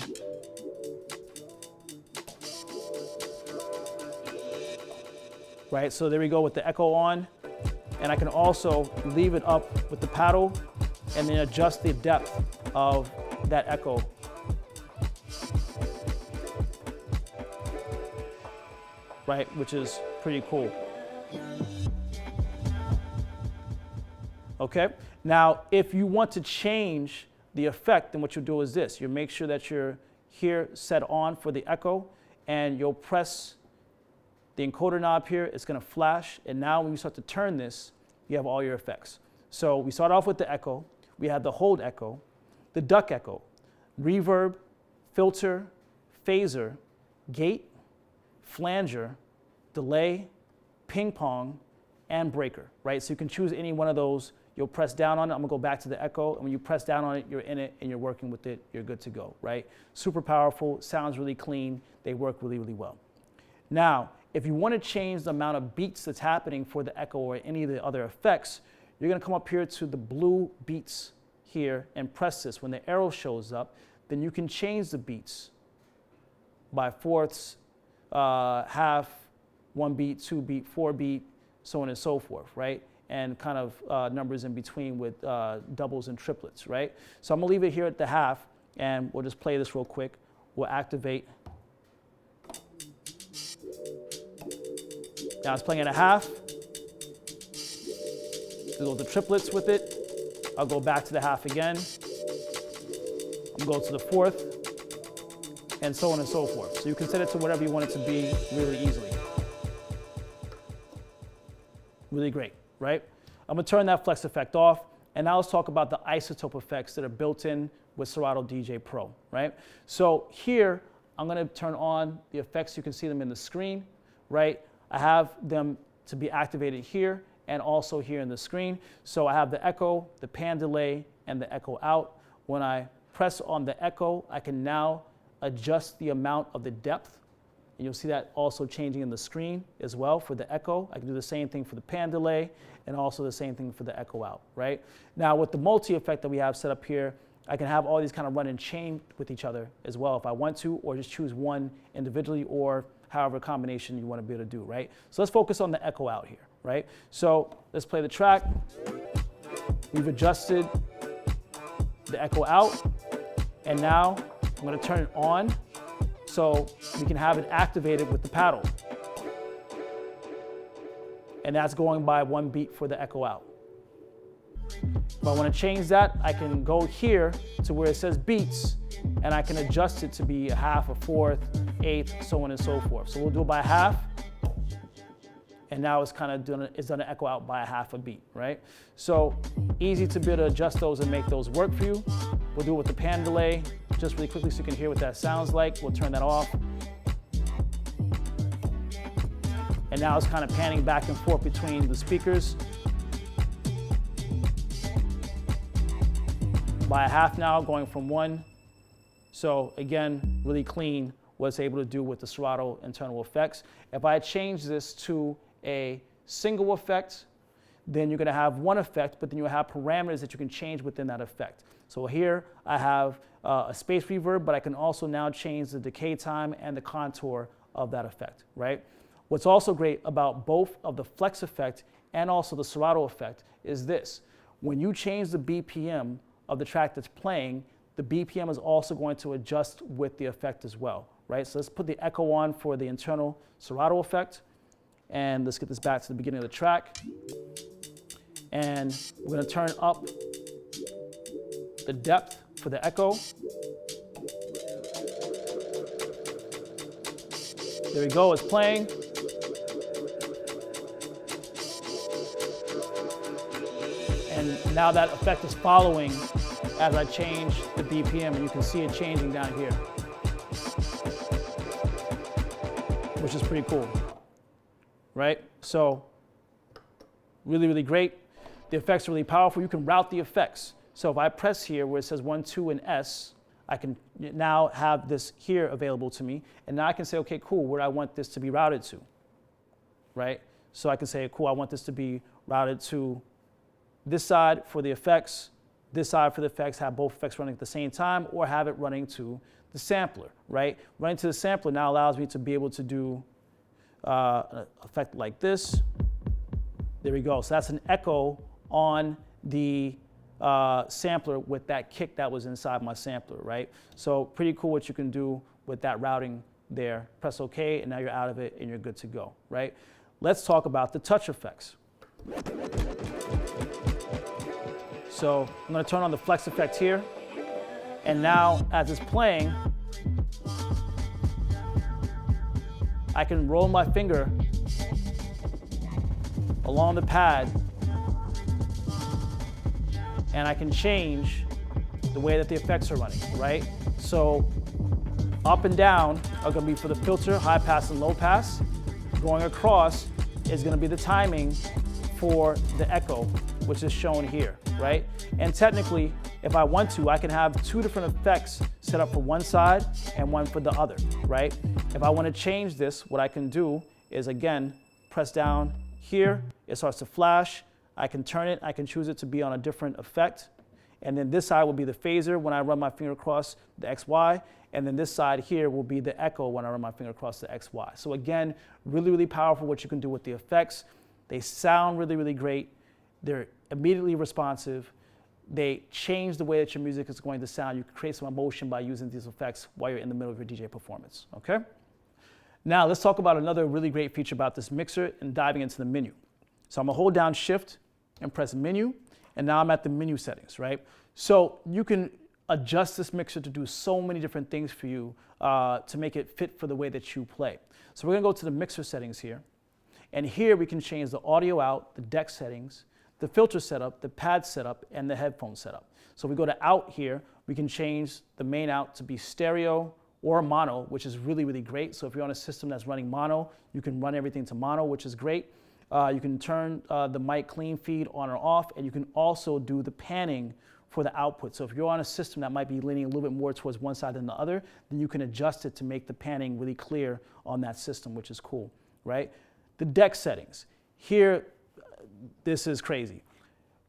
right? So there we go with the echo on, and I can also leave it up with the paddle and then adjust the depth of that echo. Right, which is pretty cool. Okay, now if you want to change the effect, then what you'll do is this. You make sure that you're here set on for the echo, and you'll press the encoder knob here. It's gonna flash, and now when you start to turn this, you have all your effects. So we start off with the echo. We have the hold echo, the duck echo, reverb, filter, phaser, gate, flanger, delay, ping pong, and breaker, right? So you can choose any one of those. You'll press down on it. I'm gonna go back to the echo, and when you press down on it, you're in it and you're working with it, you're good to go, right? Super powerful, sounds really clean, they work really, really well. Now, if you wanna change the amount of beats that's happening for the echo or any of the other effects, you're gonna come up here to the blue beats here and press this. When the arrow shows up, then you can change the beats by fourths, half, 1 beat, 2 beat, 4 beat, so on and so forth, right? And kind of numbers in between with doubles and triplets, right? So I'm gonna leave it here at the half, and we'll just play this real quick. We'll activate. Now it's playing at a half. We'll go to triplets with it. I'll go back to the half again. I'll go to the fourth, and so on and so forth. So you can set it to whatever you want it to be really easily. Really great, right? I'm gonna turn that flex effect off, and now let's talk about the isotope effects that are built in with Serato DJ Pro, right? So here, I'm gonna turn on the effects. You can see them in the screen, right? I have them to be activated here and also here in the screen. So I have the echo, the pan delay, and the echo out. When I press on the echo, I can now adjust the amount of the depth. And you'll see that also changing in the screen as well for the echo. I can do the same thing for the pan delay and also the same thing for the echo out, right? Now with the multi effect that we have set up here, I can have all these kind of run in chain with each other as well if I want to, or just choose one individually, or however combination you want to be able to do, right? So let's focus on the echo out here, right? So let's play the track. We've adjusted the echo out, and now I'm going to turn it on so we can have it activated with the paddle. And that's going by 1 beat for the echo out. If I want to change that, I can go here to where it says beats, and I can adjust it to be a half, a fourth, eighth, so on and so forth. So we'll do it by half. And now it's kind of done an echo out by a half a beat, right? So easy to be able to adjust those and make those work for you. We'll do it with the pan delay, just really quickly so you can hear what that sounds like. We'll turn that off. And now it's kind of panning back and forth between the speakers. By a half now, going from 1. So again, really clean what it's able to do with the Serato internal effects. If I change this to a single effect, then you're going to have one effect, but then you'll have parameters that you can change within that effect. So here I have a space reverb, but I can also now change the decay time and the contour of that effect, right? What's also great about both of the flex effect and also the Serato effect is this. When you change the BPM of the track that's playing, the BPM is also going to adjust with the effect as well, right? So let's put the echo on for the internal Serato effect. And let's get this back to the beginning of the track. And we're going to turn up the depth for the echo. There we go, it's playing. And now that effect is following as I change the BPM, and you can see it changing down here, which is pretty cool. Right? So really, really great. The effects are really powerful. You can route the effects. So if I press here where it says 1, 2, and S, I can now have this here available to me. And now I can say, okay, cool, where I want this to be routed to, right? So I can say, cool, I want this to be routed to this side for the effects, this side for the effects, have both effects running at the same time, or have it running to the sampler, right? Running to the sampler now allows me to be able to do an effect like this. There we go. So that's an echo on the sampler with that kick that was inside my sampler, right? So pretty cool what you can do with that routing there. Press OK, and now you're out of it and you're good to go, right? Let's talk about the touch effects. So I'm going to turn on the flex effect here. And now as it's playing, I can roll my finger along the pad and I can change the way that the effects are running, right? So up and down are going to be for the filter, high pass and low pass. Going across is going to be the timing for the echo, which is shown here, right? And technically, if I want to, I can have 2 different effects set up for one side and one for the other, right? If I want to change this, what I can do is, again, press down here. It starts to flash. I can turn it. I can choose it to be on a different effect. And then this side will be the phaser when I run my finger across the XY. And then this side here will be the echo when I run my finger across the XY. So again, really, really powerful what you can do with the effects. They sound really, really great. They're immediately responsive. They change the way that your music is going to sound. You can create some emotion by using these effects while you're in the middle of your DJ performance, okay? Now let's talk about another really great feature about this mixer and diving into the menu. So I'm gonna hold down Shift and press Menu, and now I'm at the menu settings, right? So you can adjust this mixer to do so many different things for you to make it fit for the way that you play. So we're gonna go to the mixer settings here, and here we can change the audio out, the deck settings, the filter setup, the pad setup, and the headphone setup. So we go to out here, we can change the main out to be stereo or mono, which is really, really great. So if you're on a system that's running mono, you can run everything to mono, which is great. You can turn the mic clean feed on or off, and you can also do the panning for the output. So if you're on a system that might be leaning a little bit more towards one side than the other, then you can adjust it to make the panning really clear on that system, which is cool, right? The deck settings. Here, this is crazy.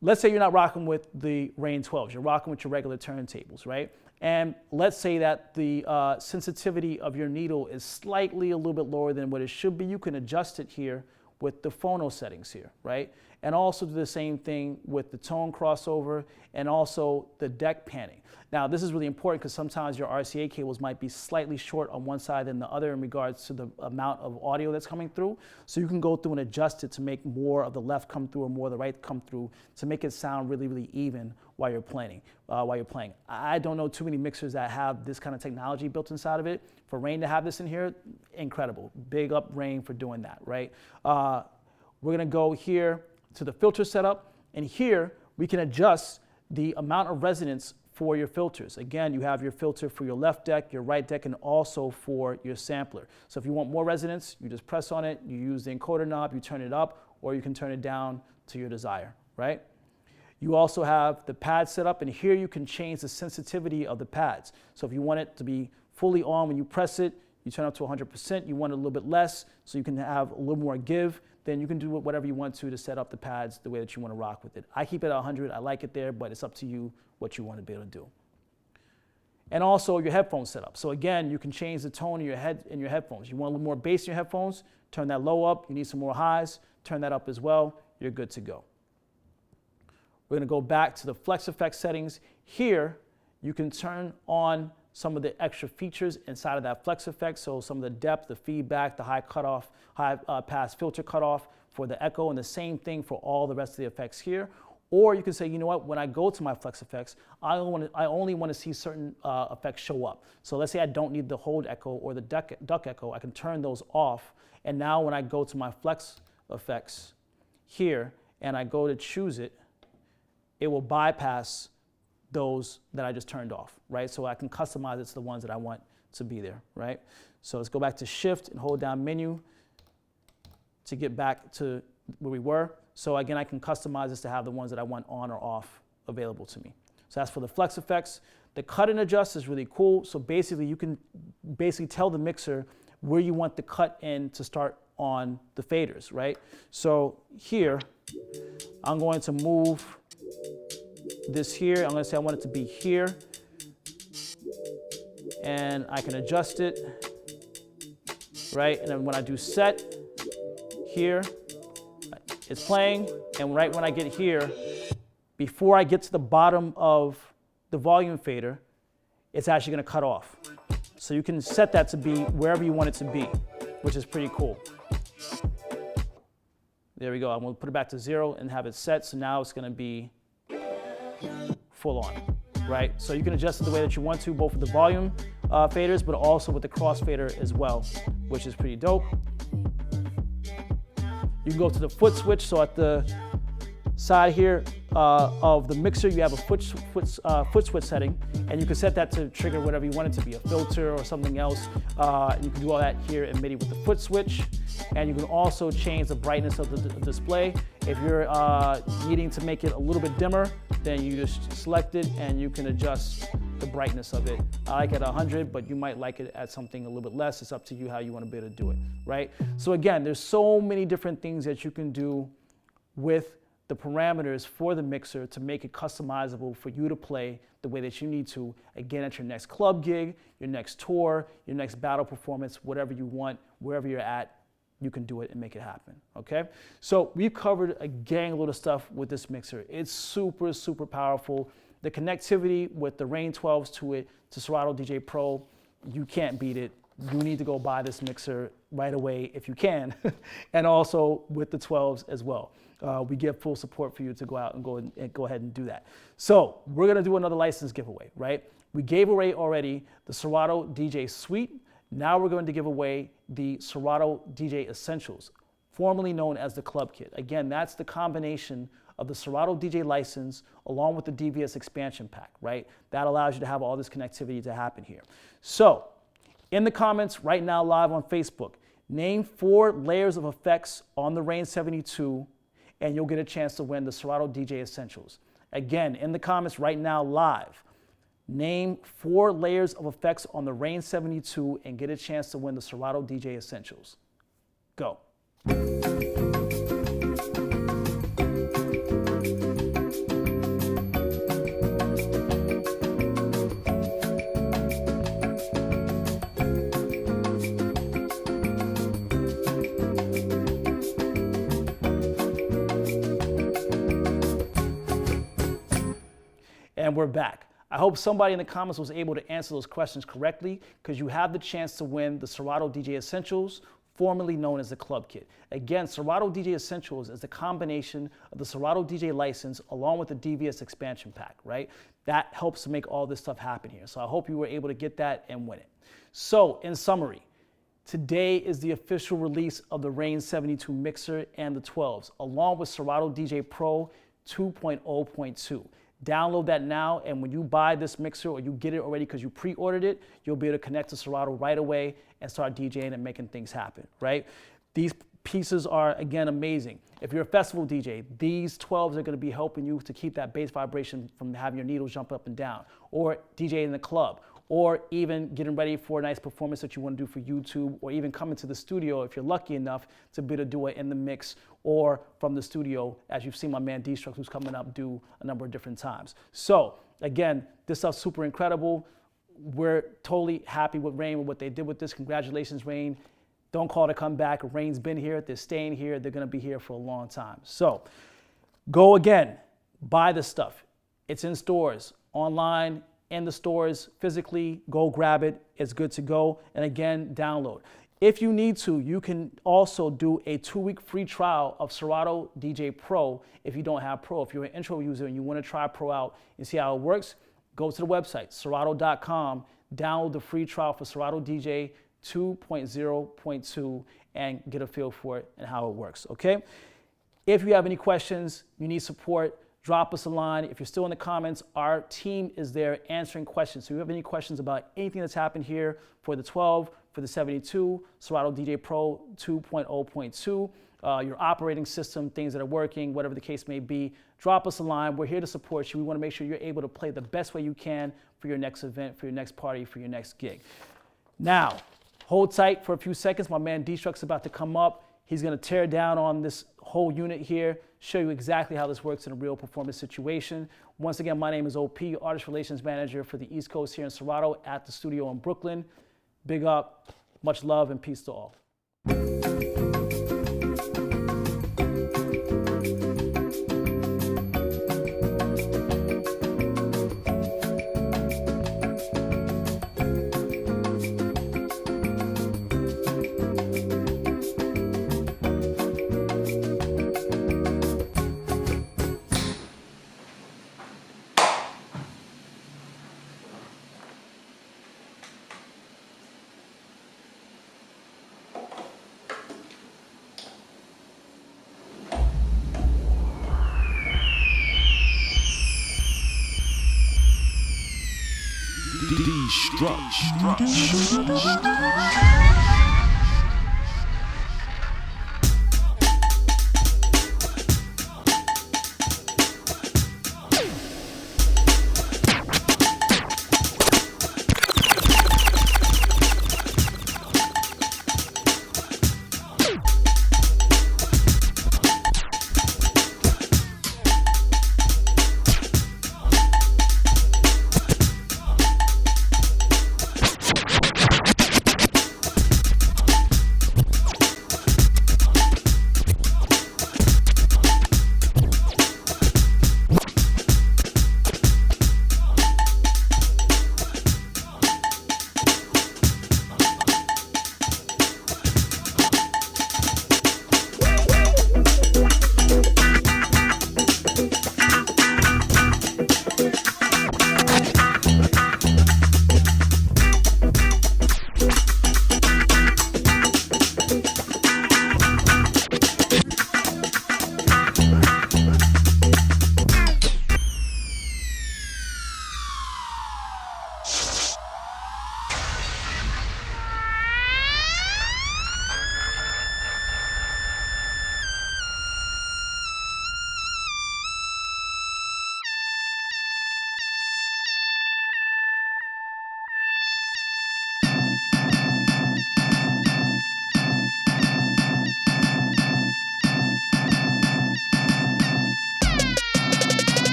Let's say you're not rocking with the Rane 12s, you're rocking with your regular turntables, right? And let's say that the sensitivity of your needle is slightly a little bit lower than what it should be. You can adjust it here with the phono settings here, right? and also do the same thing with the tone crossover and also the deck panning. Now, this is really important because sometimes your RCA cables might be slightly short on one side than the other in regards to the amount of audio that's coming through. So you can go through and adjust it to make more of the left come through or more of the right come through to make it sound really, really even while you're playing. I don't know too many mixers that have this kind of technology built inside of it. For Rane to have this in here, incredible. Big up Rane for doing that, right? We're gonna go here to the filter setup, and here we can adjust the amount of resonance for your filters. Again, you have your filter for your left deck, your right deck, and also for your sampler. So if you want more resonance, you just press on it, you use the encoder knob, you turn it up, or you can turn it down to your desire, right? You also have the pad set up, and here you can change the sensitivity of the pads. So if you want it to be fully on when you press it, you turn up to 100%, you want it a little bit less, so you can have a little more give, then you can do whatever you want to set up the pads the way that you want to rock with it. I keep it at 100, I like it there, but it's up to you what you want to be able to do. And also your headphone setup. So again, you can change the tone in your headphones. You want a little more bass in your headphones, turn that low up. You need some more highs, turn that up as well. You're good to go. We're gonna go back to the flex effect settings. Here, you can turn on some of the extra features inside of that flex effect. So some of the depth, the feedback, the high cutoff, high pass filter cutoff for the echo, and the same thing for all the rest of the effects here. Or you can say, you know what, when I go to my flex effects, I only want to see certain effects show up. So let's say I don't need the hold echo or the duck echo, I can turn those off. And now when I go to my flex effects here and I go to choose it, it will bypass those that I just turned off, right? So I can customize it to the ones that I want to be there, right? So let's go back to Shift and hold down Menu to get back to where we were. So again, I can customize this to have the ones that I want on or off available to me. So that's for the flex effects. The cut and adjust is really cool. So basically you can tell the mixer where you want the cut in to start on the faders, right? So here, I'm going to move this here. I'm going to say I want it to be here. And I can adjust it, right? And then when I do set here, it's playing, and right when I get here, before I get to the bottom of the volume fader, it's actually gonna cut off. So you can set that to be wherever you want it to be, which is pretty cool. There we go, I'm gonna put it back to 0 and have it set, so now it's gonna be full on, right? So you can adjust it the way that you want to, both with the volume faders, but also with the crossfader as well, which is pretty dope. You can go to the foot switch. So at the side here of the mixer, you have a foot switch setting, and you can set that to trigger whatever you want it to be, a filter or something else. You can do all that here in MIDI with the foot switch. And you can also change the brightness of the display. If you're needing to make it a little bit dimmer, then you just select it and you can adjust the brightness of it. I like it at 100, but you might like it at something a little bit less. It's up to you how you want to be able to do it, right? So again, there's so many different things that you can do with the parameters for the mixer to make it customizable for you to play the way that you need to, again, at your next club gig, your next tour, your next battle performance, whatever you want, wherever you're at, you can do it and make it happen, okay? So we've covered a gang load of stuff with this mixer. It's super, super powerful. The connectivity with the Rane 12s to it, to Serato DJ Pro, you can't beat it. You need to go buy this mixer right away if you can, and also with the 12s as well. We give full support for you to go out and go ahead and do that. So we're gonna do another license giveaway, right? We gave away already the Serato DJ Suite. Now we're going to give away the Serato DJ Essentials, formerly known as the Club Kit. Again, that's the combination of the Serato DJ license along with the DVS expansion pack, right? That allows you to have all this connectivity to happen here. So, in the comments right now live on Facebook, name 4 layers of effects on the Rane 72 and you'll get a chance to win the Serato DJ Essentials. Again, in the comments right now live, name 4 layers of effects on the Rane 72 and get a chance to win the Serato DJ Essentials. Go. And we're back. I hope somebody in the comments was able to answer those questions correctly, because you have the chance to win the Serato DJ Essentials, formerly known as the Club Kit. Again, Serato DJ Essentials is the combination of the Serato DJ license along with the DVS expansion pack, right? That helps to make all this stuff happen here. So I hope you were able to get that and win it. So in summary, today is the official release of the Rane 72 mixer and the 12s, along with Serato DJ Pro 2.0.2. Download that now, and when you buy this mixer or you get it already because you pre-ordered it, you'll be able to connect to Serato right away and start DJing and making things happen, right? These pieces are, again, amazing. If you're a festival DJ, these 12s are going to be helping you to keep that bass vibration from having your needles jump up and down, or DJ in the club, or even getting ready for a nice performance that you want to do for YouTube, or even coming to the studio if you're lucky enough to be able to do it in the mix or from the studio, as you've seen my man D-Struct, who's coming up, do a number of different times. So again, this stuff's super incredible. We're totally happy with Rane and what they did with this. Congratulations, Rane. Don't call to come back. Rane's been here, they're staying here, they're gonna be here for a long time. So go again, buy this stuff. It's in stores, online, in the stores, physically, go grab it. It's good to go. And again, download. If you need to, you can also do a 2-week free trial of Serato DJ Pro if you don't have Pro. If you're an intro user and you want to try Pro out and see how it works, go to the website, serato.com, download the free trial for Serato DJ 2.0.2 and get a feel for it and how it works, okay? If you have any questions, you need support, drop us a line. If you're still in the comments, our team is there answering questions. So if you have any questions about anything that's happened here for the 12, for the 72, Serato DJ Pro 2.0.2, your operating system, things that are working, whatever the case may be, drop us a line. We're here to support you. We want to make sure you're able to play the best way you can for your next event, for your next party, for your next gig. Now, hold tight for a few seconds. My man D-Struct's about to come up. He's going to tear down on this whole unit here, show you exactly how this works in a real performance situation. Once again, my name is OP, Artist Relations Manager for the East Coast here in Serato at the studio in Brooklyn. Big up, much love, and peace to all. D-Struct.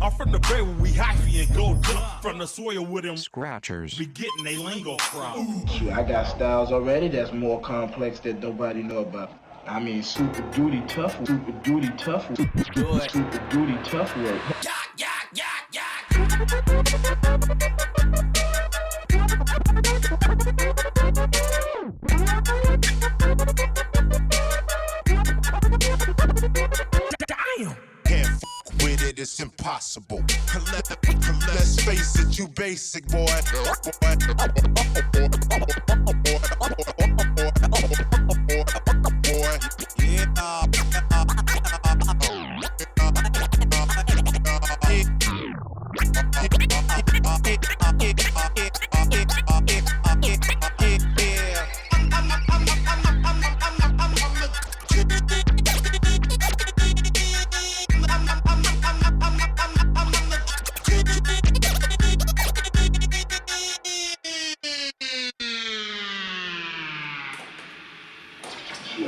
I'm from the bay where we hyphy and go jump from the soil with them scratchers. We getting they lingo from. Shoot, I got styles already that's more complex that nobody know about. I mean, super duty tough work. Damn. Can't f with it, it's impossible. Let's face it, you basic boy.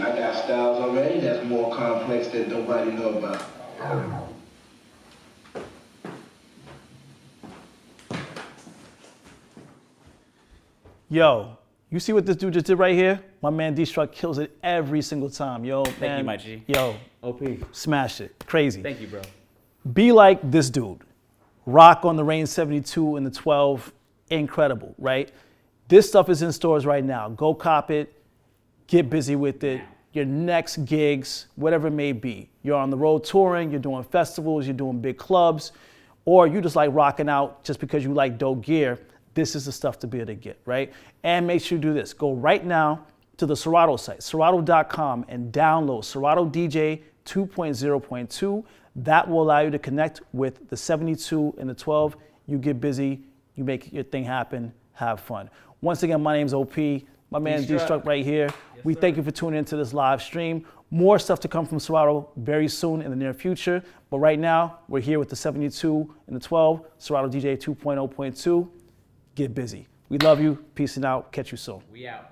I got styles already that's more complex that nobody know about. Yo, you see what this dude just did right here? My man D-Struct kills it every single time. Yo, man. Thank you, my G. Yo, OP. smash it. Crazy. Thank you, bro. Be like this dude. Rock on the Rane 72 and the 12. Incredible, right? This stuff is in stores right now. Go cop it. Get busy with it. Your next gigs, whatever it may be. You're on the road touring, you're doing festivals, you're doing big clubs, or you just like rocking out just because you like dope gear. This is the stuff to be able to get, right? And make sure you do this. Go right now to the Serato site, Serato.com, and download Serato DJ 2.0.2. That will allow you to connect with the 72 and the 12. You get busy, you make your thing happen, have fun. Once again, my name's OP. My man D-Struct right here. Yes, we thank you for tuning into this live stream. More stuff to come from Serato very soon in the near future. But right now, we're here with the 72 and the 12, Serato DJ 2.0.2. Get busy. We love you. Peace and out. Catch you soon. We out.